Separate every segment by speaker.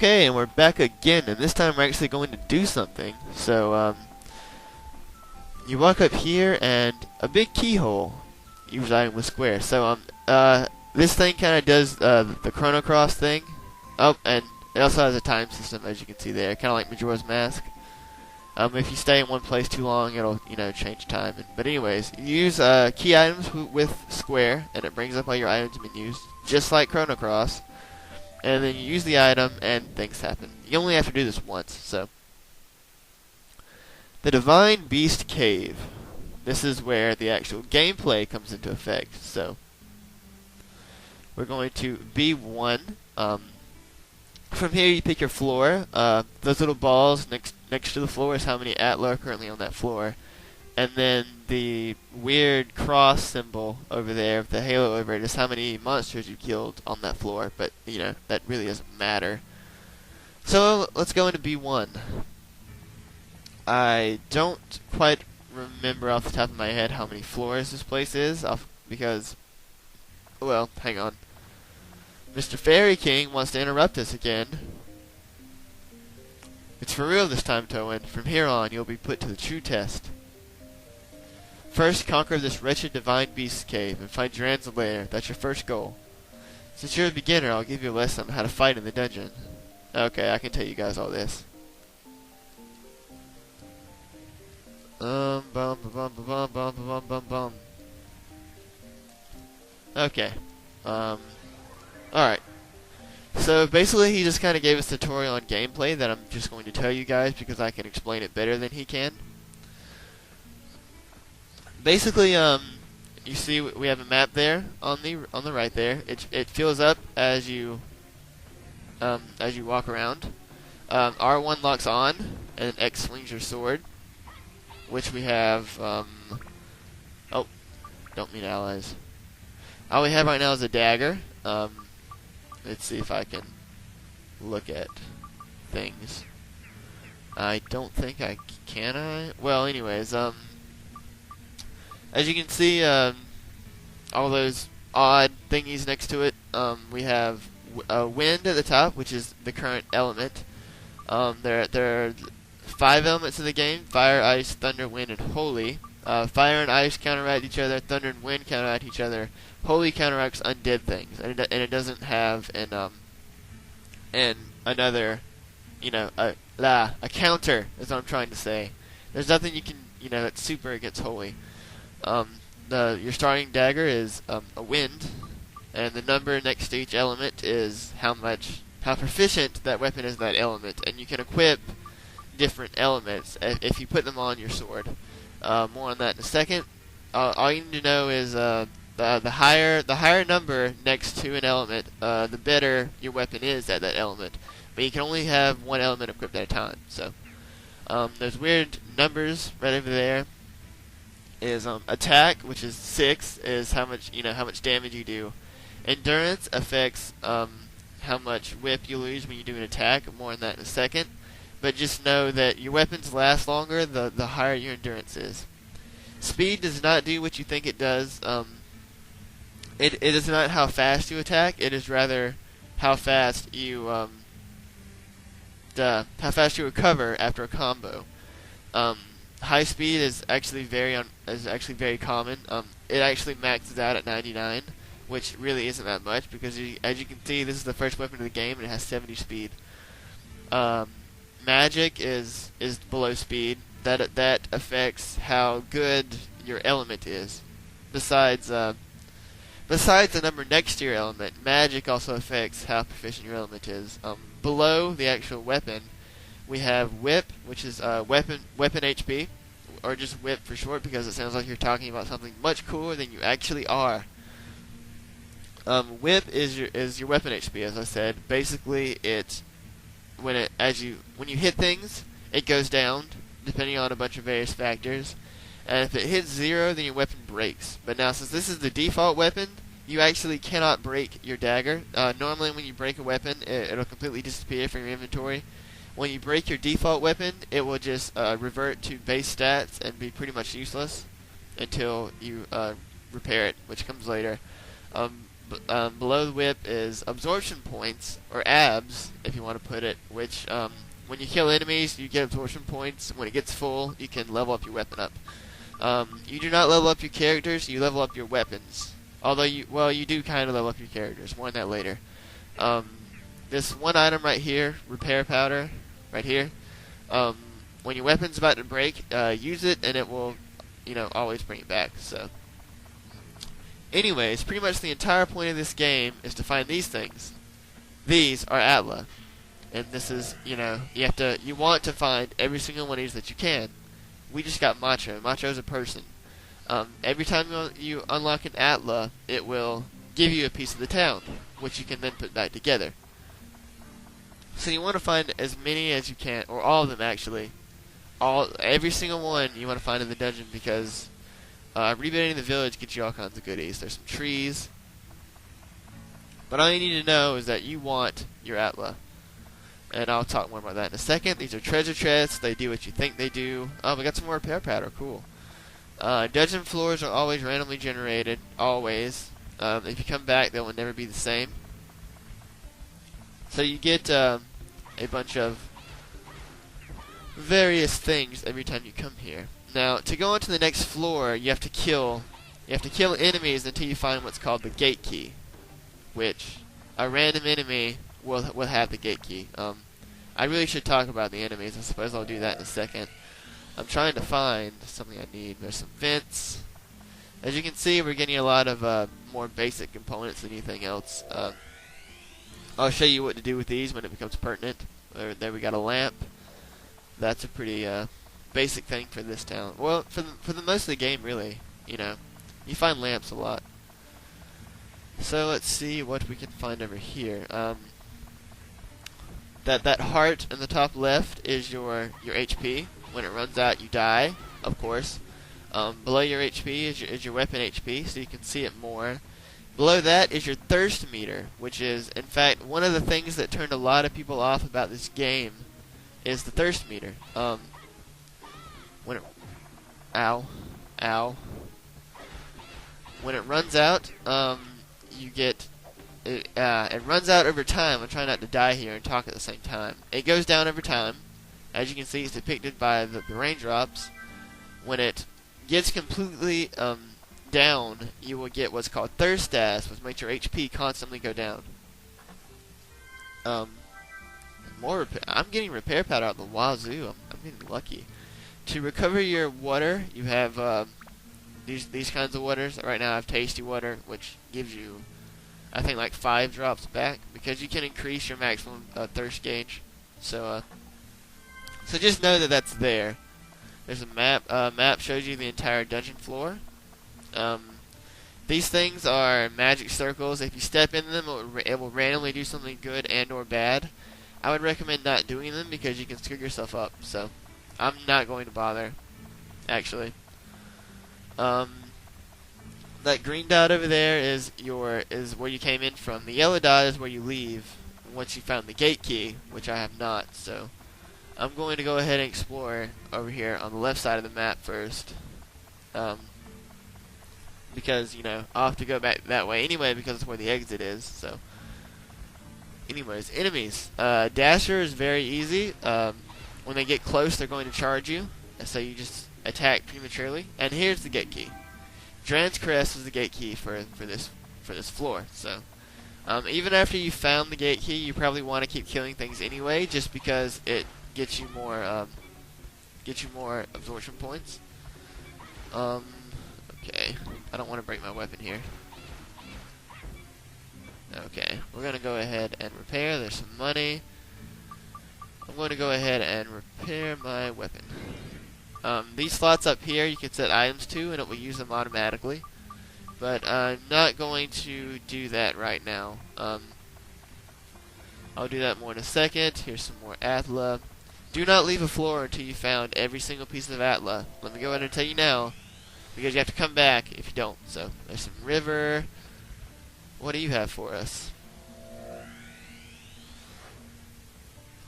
Speaker 1: Okay, and we're back again, and this time we're actually going to do something. So, you walk up here, and a big keyhole you reside with square. So, this thing kind of does the Chrono Cross thing. Oh, and it also has a time system, as you can see there, kind of like Majora's Mask. If you stay in one place too long, it'll, change time. But anyways, you use key items with square, and it brings up all your items menus, just like Chrono Cross. And then you use the item, and things happen. You only have to do this once, so. The Divine Beast Cave. This is where the actual gameplay comes into effect. So, we're going to B1. From here, you pick your floor. Those little balls next to the floor is how many Atla are currently on that floor. And then the weird cross symbol over there, with the halo over it, is how many monsters you killed on that floor. But, that really doesn't matter. So, let's go into B1. I don't quite remember off the top of my head how many floors this place is, because, well, hang on. Mr. Fairy King wants to interrupt us again. It's for real this time, Toan. From here on, you'll be put to the true test. First, conquer this wretched Divine Beast Cave and find Duran's lair. That's your first goal. Since you're a beginner, I'll give you a lesson on how to fight in the dungeon. Okay, I can tell you guys all this. Okay. Alright. So basically he just kind of gave us a tutorial on gameplay that I'm just going to tell you guys because I can explain it better than he can. Basically, you see we have a map there on the right there. It fills up as you walk around. R1 locks on, and X swings your sword, which we have. Oh, don't mean allies. All we have right now is a dagger. Let's see if I can look at things. I don't think I can. Well, anyways, as you can see, all those odd thingies next to it, we have wind at the top, which is the current element. There are 5 elements in the game: fire, ice, thunder, wind, and holy. Fire and ice counteract each other, thunder and wind counteract each other. Holy counteracts undead things, and it doesn't have another, a counter, is what I'm trying to say. There's nothing you can, that's super against holy. Your starting dagger is a wind, and the number next to each element is how proficient that weapon is in that element, and you can equip different elements if you put them on your sword. More on that in a second. All you need to know is the higher number next to an element, the better your weapon is at that element. But you can only have one element equipped at a time. So there's weird numbers right over there. Is attack, which is 6, is how much damage you do. Endurance affects how much whip you lose when you do an attack. More on that in a second. But just know that your weapons last longer the higher your endurance is. Speed does not do what you think it does. It is not how fast you attack. It is rather how fast you recover after a combo. High speed is actually very common. It actually maxes out at 99, which really isn't that much because as you can see, this is the first weapon of the game and it has 70 speed. Magic is below speed. That affects how good your element is. Besides the number next to your element, magic also affects how proficient your element is. Below the actual weapon, we have whip, which is weapon HP, or just whip for short because it sounds like you're talking about something much cooler than you actually are. Whip is your weapon HP, as I said. Basically, when you hit things, it goes down depending on a bunch of various factors. And if it hits 0, then your weapon breaks. But now, since this is the default weapon, you actually cannot break your dagger. Normally, when you break a weapon, it'll completely disappear from your inventory. When you break your default weapon, it will just revert to base stats and be pretty much useless until you repair it, which comes later. Below the whip is absorption points, or abs, if you want to put it, which when you kill enemies, you get absorption points. When it gets full, you can level up your weapon up. You do not level up your characters, you level up your weapons. Although you do kind of level up your characters. More on that later. This one item right here, repair powder, right here. When your weapon's about to break, use it and it will, always bring it back. So, anyways, pretty much the entire point of this game is to find these things. These are Atla, and this is, you want to find every single one of these that you can. We just got Macho. Macho's a person. Every time you unlock an Atla, it will give you a piece of the town, which you can then put back together. So you want to find as many as you can, or all of them actually. Every single one you want to find in the dungeon, because rebuilding the village gets you all kinds of goodies. There's some trees, but all you need to know is that you want your Atla. And I'll talk more about that in a second. These are treasure chests. They do what you think they do. Oh, we got some more repair powder. Cool. Dungeon floors are always randomly generated. Always. If you come back, they will never be the same. So you get a bunch of various things every time you come here. Now, to go on to the next floor, you have to kill enemies until you find what's called the gate key, which a random enemy will have the gate key. I really should talk about the enemies. I suppose I'll do that in a second. I'm trying to find something I need. There's some vents. As you can see, we're getting a lot of more basic components than anything else. I'll show you what to do with these when it becomes pertinent. There we got a lamp. That's a pretty basic thing for this town. Well, for the most of the game, really. You find lamps a lot. So let's see what we can find over here. That heart in the top left is your HP. When it runs out, you die, of course. Below your HP is your weapon HP, so you can see it more. Below that is your thirst meter, which is, in fact, one of the things that turned a lot of people off about this game is the thirst meter. When it runs out, you get it runs out over time. I'm trying not to die here and talk at the same time. It goes down over time. As you can see, it's depicted by the raindrops. When it gets completely down, you will get what's called thirst status, which makes your HP constantly go down. I'm getting repair powder out the wazoo. I'm getting lucky. To recover your water, you have these kinds of waters. Right now I have tasty water, which gives you, I think, like 5 drops back, because you can increase your maximum thirst gauge. So just know that that's there. There's a map. Map shows you the entire dungeon floor. These things are magic circles. If you step in them, it will randomly do something good and or bad. I would recommend not doing them because you can screw yourself up. So I'm not going to bother, actually. That green dot over there is where you came in from. The yellow dot is where you leave once you found the gate key, which I have not. So I'm going to go ahead and explore over here on the left side of the map first. Because, I'll have to go back that way anyway because it's where the exit is. So, anyways, enemies. Dasher is very easy. When they get close, they're going to charge you. So you just attack prematurely. And here's the gate key. Dran's Crest is the gate key for this floor. So, even after you found the gate key, you probably want to keep killing things anyway, just because it gets you more absorption points. Okay, I don't want to break my weapon here. Okay, we're gonna go ahead and repair. There's some money. I'm going to go ahead and repair my weapon. These slots up here you can set items to, and it will use them automatically. But I'm not going to do that right now. I'll do that more in a second. Here's some more Atla. Do not leave a floor until you found every single piece of Atla. Let me go ahead and tell you now, because you have to come back if you don't. So, there's some river. What do you have for us?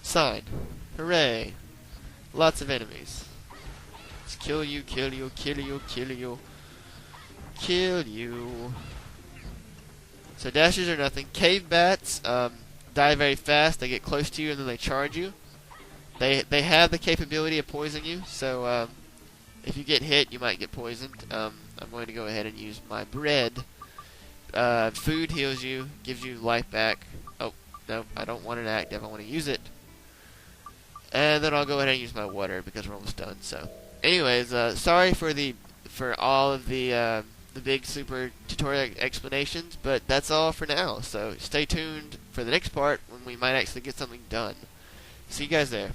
Speaker 1: Sign. Hooray. Lots of enemies. Let's kill you, kill you, kill you, kill you. Kill you. So dashers are nothing. Cave bats die very fast. They get close to you and then they charge you. They have the capability of poisoning you, so if you get hit, you might get poisoned. I'm going to go ahead and use my bread. Food heals you, gives you life back. Oh, no, I don't want an active. I want to use it. And then I'll go ahead and use my water because we're almost done. So, anyways, sorry for all of the big super tutorial explanations, but that's all for now. So stay tuned for the next part when we might actually get something done. See you guys there.